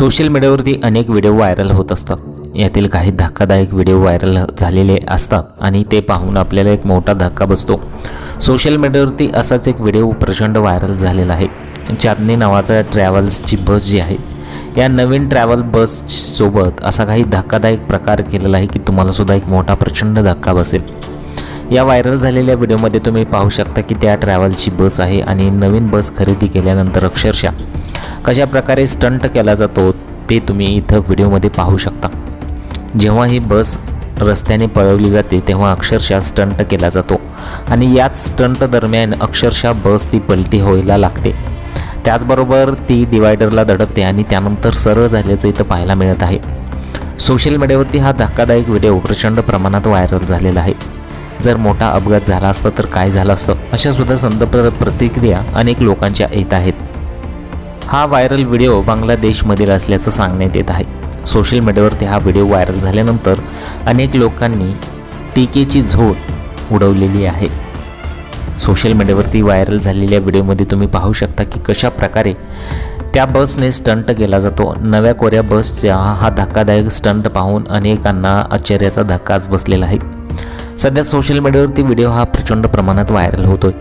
Social मीडियावरती अनेक video viral होत असतात. यातील काही धक्कादायक व्हिडिओ व्हायरल झालेले असतात आणि ते पाहून आपल्याला एक मोठा धक्का बसतो. सोशल मीडियावरती असाच एक व्हिडिओ प्रचंड व्हायरल झालेला आहे. चांदणी नावाचा ट्रॅव्हल्सची बस जी आहे, या नवीन ट्रॅव्हल बससोबत असा काही धक्कादायक प्रकार केलेला आहे की तुम्हाला सुद्धा एक मोठा प्रचंड धक्का बसेल. या व्हायरल झालेल्या व्हिडिओमध्ये तुम्ही पाहू शकता की त्या ट्रॅव्हलची बस आहे आणि नवीन बस खरेदी केल्यानंतर अक्षरशः कशा प्रकारे स्टंट केला जातो ते तुम्ही इथं व्हिडिओमध्ये पाहू शकता. जेव्हा ही बस रस्त्याने पळवली जाते तेव्हा अक्षरशः स्टंट केला जातो आणि याच स्टंट दरम्यान अक्षरशः बस ती पलटी व्हायला लागते. त्याचबरोबर ती डिवायडरला धडकते आणि त्यानंतर सरळ झाल्याचं इथं पाहायला मिळत आहे. सोशल मीडियावरती हा धक्कादायक व्हिडिओ प्रचंड प्रमाणात व्हायरल झालेला आहे. जर मोठा अपघात झाला असता तर काय झालं असतं, अशा सुद्धा संतप्त प्रतिक्रिया अनेक लोकांच्या येत आहेत. हा व्हायरल व्हिडिओ बांगलादेशमधील असल्याचं सांगण्यात येत आहे. सोशल मीडियावरती हा व्हिडिओ व्हायरल झाल्यानंतर अनेक लोकांनी टीकेची झोड उडवलेली आहे. सोशल मीडियावरती व्हायरल झालेल्या व्हिडिओमध्ये तुम्ही पाहू शकता की कशा प्रकारे त्या बसने स्टंट केला जातो. नव्या कोऱ्या बसचा हा धक्कादायक स्टंट पाहून अनेकांना आश्चर्याचा धक्काच बसलेला आहे. सध्या सोशल मीडियावरती व्हिडिओ हा प्रचंड प्रमाणात व्हायरल होतोय.